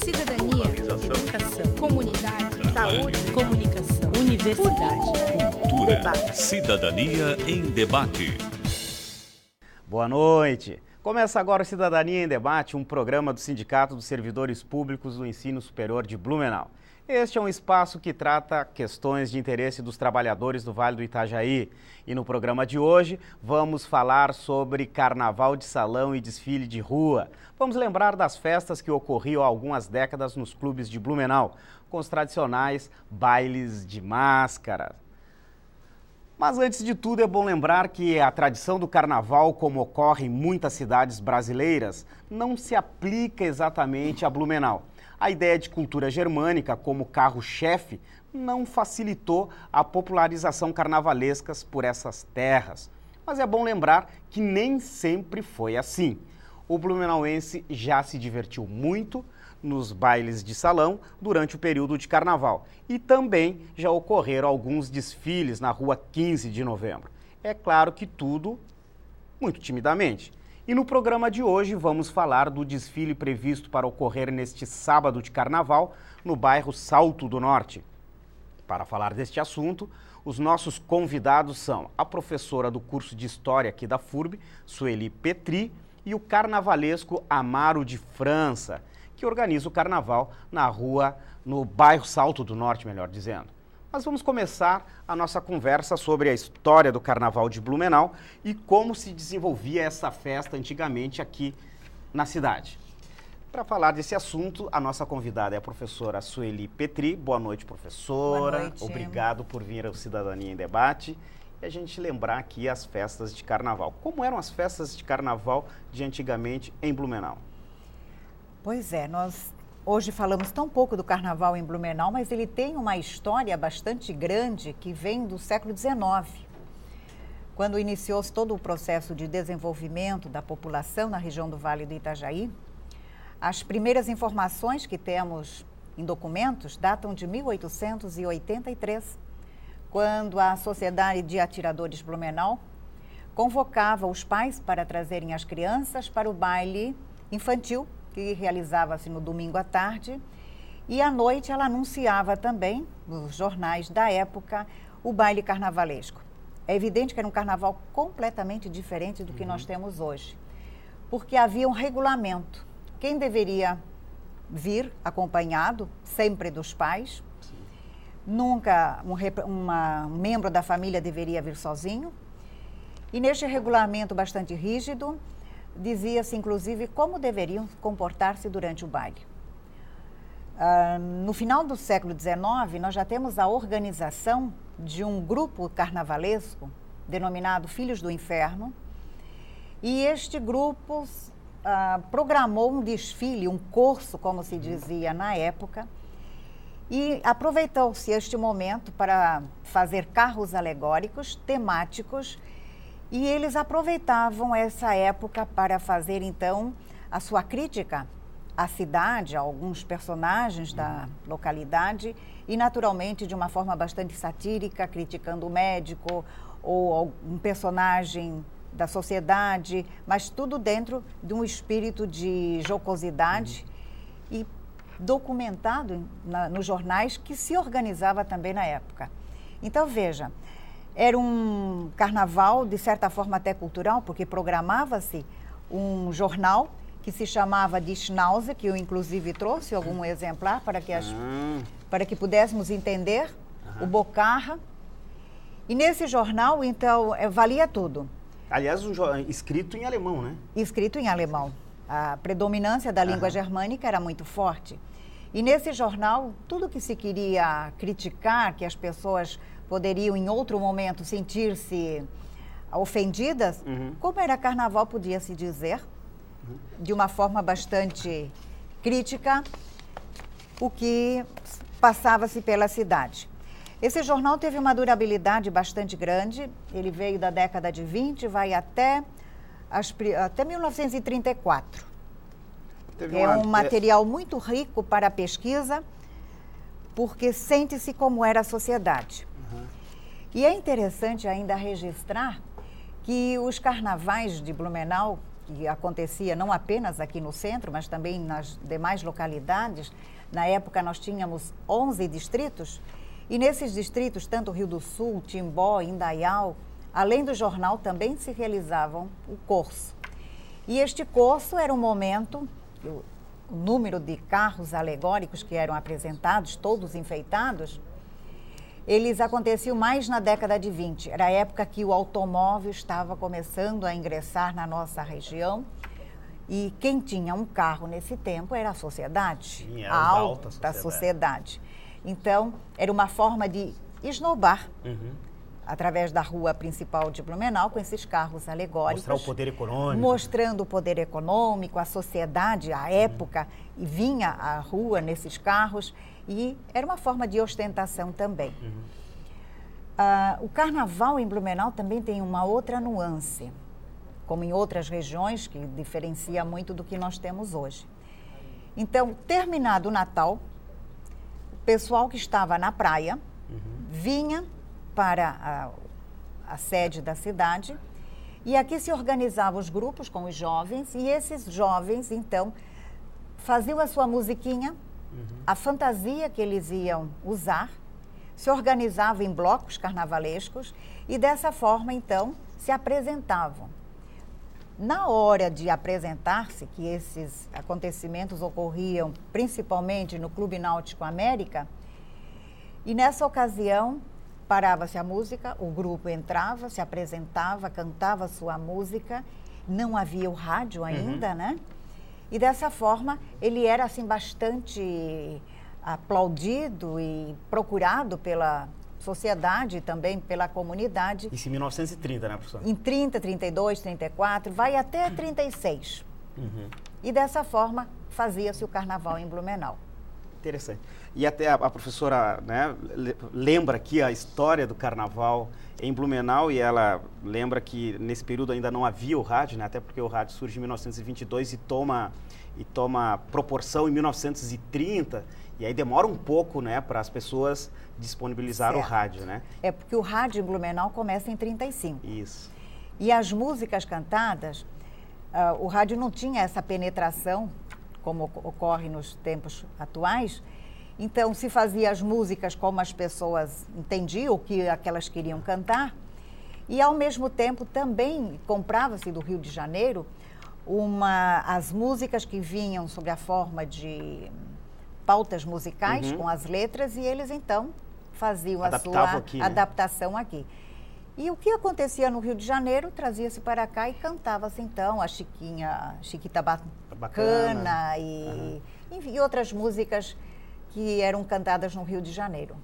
cidadania, educação, comunidade, saúde, comunicação, universidade, cultura, debate. Cidadania em Debate. Boa noite. Começa agora o Cidadania em Debate, um programa do Sindicato dos Servidores Públicos do Ensino Superior de Blumenau. Este é um espaço que trata questões de interesse dos trabalhadores do Vale do Itajaí. E no programa de hoje vamos falar sobre carnaval de salão e desfile de rua. Vamos lembrar das festas que ocorriam há algumas décadas nos clubes de Blumenau, com os tradicionais bailes de máscara. Mas antes de tudo é bom lembrar que a tradição do carnaval, como ocorre em muitas cidades brasileiras, não se aplica exatamente a Blumenau. A ideia de cultura germânica como carro-chefe não facilitou a popularização carnavalescas por essas terras. Mas é bom lembrar que nem sempre foi assim. O blumenauense já se divertiu muito nos bailes de salão durante o período de carnaval. E também já ocorreram alguns desfiles na rua 15 de novembro. É claro que tudo muito timidamente. E no programa de hoje vamos falar do desfile previsto para ocorrer neste sábado de carnaval no bairro Salto do Norte. Para falar deste assunto, os nossos convidados são a professora do curso de História aqui da FURB, Sueli Petri, e o carnavalesco Amaro de França, que organiza o carnaval no bairro Salto do Norte, melhor dizendo. Mas vamos começar a nossa conversa sobre a história do Carnaval de Blumenau e como se desenvolvia essa festa antigamente aqui na cidade. Para falar desse assunto, a nossa convidada é a professora Sueli Petri. Boa noite, professora. Boa noite. Obrigado por vir ao Cidadania em Debate. E a gente lembrar aqui as festas de carnaval. Como eram as festas de carnaval de antigamente em Blumenau? Pois é, nós hoje falamos tão pouco do carnaval em Blumenau, mas ele tem uma história bastante grande que vem do século XIX, quando iniciou-se todo o processo de desenvolvimento da população na região do Vale do Itajaí. As primeiras informações que temos em documentos datam de 1883, quando a Sociedade de Atiradores Blumenau convocava os pais para trazerem as crianças para o baile infantil, que realizava-se no domingo à tarde, e à noite ela anunciava também, nos jornais da época, o baile carnavalesco. É evidente que era um carnaval completamente diferente do que nós temos hoje, porque havia um regulamento. Quem deveria vir acompanhado, sempre dos pais, nunca um membro da família deveria vir sozinho, e neste regulamento bastante rígido, dizia-se, inclusive, como deveriam comportar-se durante o baile. No final do século XIX, nós já temos a organização de um grupo carnavalesco, denominado Filhos do Inferno, e este grupo programou um desfile, um corso, como se dizia na época, e aproveitou-se este momento para fazer carros alegóricos, temáticos, e eles aproveitavam essa época para fazer, então, a sua crítica à cidade, a alguns personagens da localidade e, naturalmente, de uma forma bastante satírica, criticando o médico ou um personagem da sociedade, mas tudo dentro de um espírito de jocosidade e documentado nos jornais que se organizava também na época. Então, veja, era um carnaval, de certa forma até cultural, porque programava-se um jornal que se chamava de Schnauze, que eu inclusive trouxe algum exemplar para que pudéssemos entender, o Bocarra. E nesse jornal, então, valia tudo. Aliás, escrito em alemão, né? Escrito em alemão. A predominância da língua germânica era muito forte. E nesse jornal, tudo que se queria criticar, que as pessoas poderiam em outro momento sentir-se ofendidas, como era carnaval, podia-se dizer, de uma forma bastante crítica, o que passava-se pela cidade. Esse jornal teve uma durabilidade bastante grande, ele veio da década de 20, vai até 1934. É um material muito rico para a pesquisa, porque sente-se como era a sociedade. E é interessante ainda registrar que os carnavais de Blumenau que acontecia não apenas aqui no centro, mas também nas demais localidades. Na época nós tínhamos 11 distritos, e nesses distritos, tanto Rio do Sul, Timbó, Indaial, além do jornal, também se realizavam o curso. E este curso era um momento, o número de carros alegóricos que eram apresentados, todos enfeitados, eles aconteciam mais na década de 20. Era a época que o automóvel estava começando a ingressar na nossa região. E quem tinha um carro nesse tempo era a sociedade, Sim, era a da alta sociedade. Então, era uma forma de esnobar, através da rua principal de Blumenau, com esses carros alegóricos. Mostrar o poder econômico. Mostrando o poder econômico, a sociedade, a época, e vinha à rua nesses carros, e era uma forma de ostentação também. O carnaval em Blumenau também tem uma outra nuance, como em outras regiões, que diferencia muito do que nós temos hoje. Então, terminado o Natal, o pessoal que estava na praia vinha para a sede da cidade, e aqui se organizavam os grupos com os jovens, e esses jovens, então, faziam a sua musiquinha, a fantasia que eles iam usar, se organizavam em blocos carnavalescos e dessa forma, então, se apresentavam. Na hora de apresentar-se, que esses acontecimentos ocorriam principalmente no Clube Náutico América, e nessa ocasião parava-se a música, o grupo entrava, se apresentava, cantava sua música, não havia o rádio ainda, né? E dessa forma ele era assim bastante aplaudido e procurado pela sociedade e também pela comunidade. Isso em 1930, né, professora? Em 30, 32, 34, vai até 36. E dessa forma fazia-se o carnaval em Blumenau. Interessante. E até a professora, né, lembra aqui a história do carnaval em Blumenau, e ela lembra que nesse período ainda não havia o rádio, né, até porque o rádio surge em 1922 e toma proporção em 1930, e aí demora um pouco, né, para as pessoas disponibilizar o rádio, né? É porque o rádio em Blumenau começa em 35. Isso. E as músicas cantadas, o rádio não tinha essa penetração, como ocorre nos tempos atuais. Então, se fazia as músicas como as pessoas entendiam, o que aquelas queriam cantar, e ao mesmo tempo também comprava-se do Rio de Janeiro as músicas que vinham sob a forma de pautas musicais, com as letras, e eles então faziam a sua adaptação aqui. E o que acontecia no Rio de Janeiro, trazia-se para cá e cantava-se então a Chiquita Bacana e enfim, outras músicas que eram cantadas no Rio de Janeiro.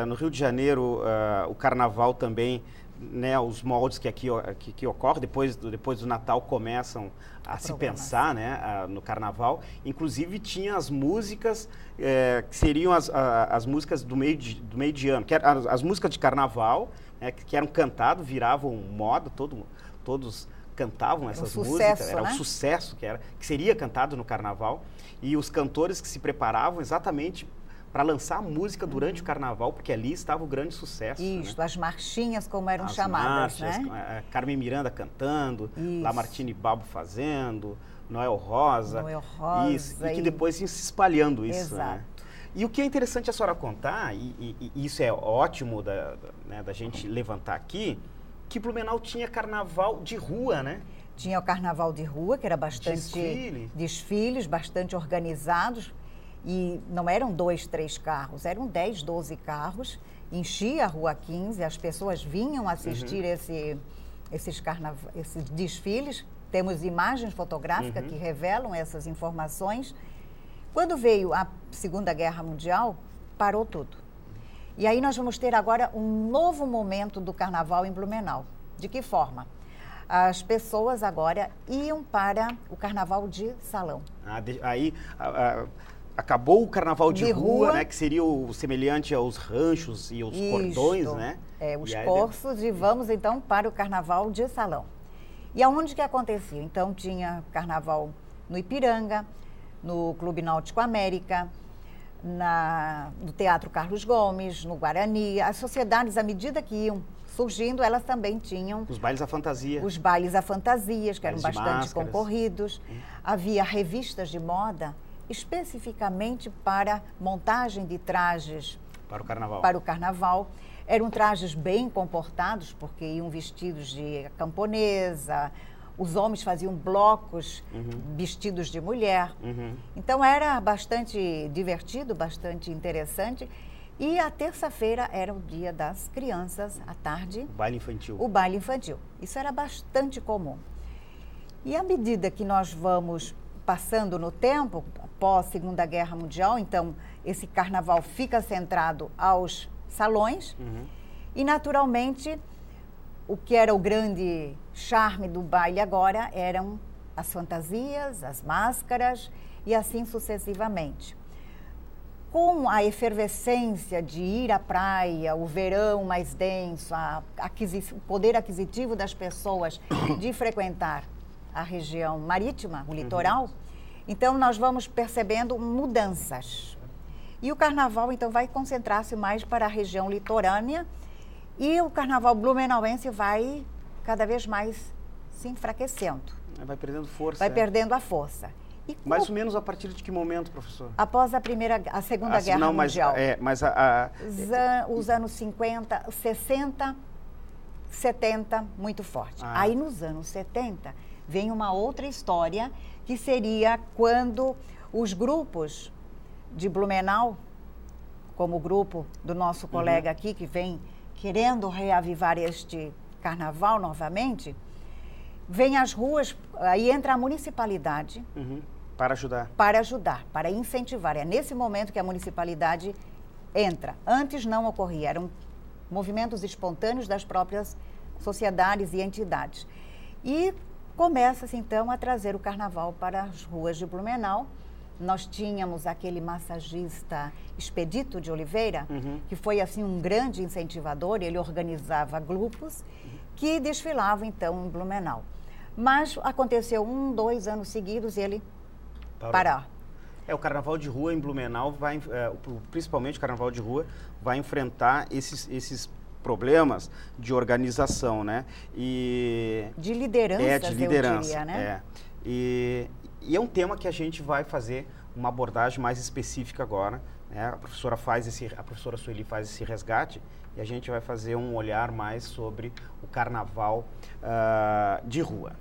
No Rio de Janeiro, o carnaval também, né, os moldes que ocorrem depois do Natal começam a se pensar, né, no carnaval. Inclusive tinha as músicas que seriam as músicas do meio de ano, que eram as músicas de carnaval, né, que eram cantadas, viravam moda, todos cantavam essas músicas, era um sucesso que seria cantado no carnaval, e os cantores que se preparavam exatamente para lançar a música durante o carnaval, porque ali estava o grande sucesso. Isso, né? As marchinhas, como eram as chamadas, marchas, né? Carmen Miranda cantando, Lamartine Balbo fazendo, Noel Rosa. Isso, e que depois ia se espalhando isso. Exato. Né? E o que é interessante a senhora contar, e isso é ótimo da gente levantar aqui, que Blumenau tinha carnaval de rua, né? Tinha o carnaval de rua, que era bastante desfiles, bastante organizados, e não eram 2, 3 carros, eram 10, 12 carros, enchia a Rua 15, as pessoas vinham assistir esses desfiles. Temos imagens fotográficas que revelam essas informações. Quando veio a Segunda Guerra Mundial, parou tudo. E aí nós vamos ter agora um novo momento do carnaval em Blumenau. De que forma? As pessoas agora iam para o carnaval de salão. Acabou o carnaval de rua, né, que seria o semelhante aos ranchos e os cordões, né? Os corsos, e vamos então para o carnaval de salão. E aonde que acontecia? Então tinha carnaval no Ipiranga, no Clube Náutico América, no Teatro Carlos Gomes, no Guarani. As sociedades, à medida que iam surgindo, elas também tinham Os bailes à fantasia. os bailes a fantasias, que eram Bailes de bastante máscaras. concorridos. Havia revistas de moda especificamente para montagem de trajes Para o carnaval. para o carnaval. Eram trajes bem comportados, porque iam vestidos de camponesa, os homens faziam blocos vestidos de mulher. Então era bastante divertido, bastante interessante. E a terça-feira era o dia das crianças, à tarde, O baile infantil. o baile infantil. Isso era bastante comum. E à medida que nós vamos passando no tempo, após a Segunda Guerra Mundial, então esse carnaval fica centrado aos salões e, naturalmente, o que era o grande charme do baile agora eram as fantasias, as máscaras e assim sucessivamente. Com a efervescência de ir à praia, o verão mais denso, o poder aquisitivo das pessoas de frequentar a região marítima, o litoral, então nós vamos percebendo mudanças. E o carnaval, então, vai concentrar-se mais para a região litorânea e o carnaval blumenauense vai cada vez mais se enfraquecendo, Vai perdendo força. vai perdendo a força. E Mais ou menos a partir de que momento, professor? após a Segunda Guerra não, Mundial. Mas Os anos 50, 60, 70, muito forte. Ah. Aí nos anos 70 vem uma outra história, que seria quando os grupos de Blumenau, como o grupo do nosso colega aqui, que vem querendo reavivar este carnaval novamente, vem às ruas, aí entra a municipalidade para ajudar. para incentivar. É nesse momento que a municipalidade entra. Antes não ocorria, eram movimentos espontâneos das próprias sociedades e entidades. E começa-se então a trazer o carnaval para as ruas de Blumenau. Nós tínhamos aquele massagista Expedito de Oliveira, que foi assim um grande incentivador, ele organizava grupos que desfilavam então em Blumenau. Mas aconteceu 2 anos seguidos ele parar. O carnaval de rua em Blumenau, principalmente o carnaval de rua, vai enfrentar esses problemas de organização, né? De lideranças, de liderança, eu diria, né? E é um tema que a gente vai fazer uma abordagem mais específica agora, né? A professora Sueli faz esse resgate e a gente vai fazer um olhar mais sobre o carnaval de rua.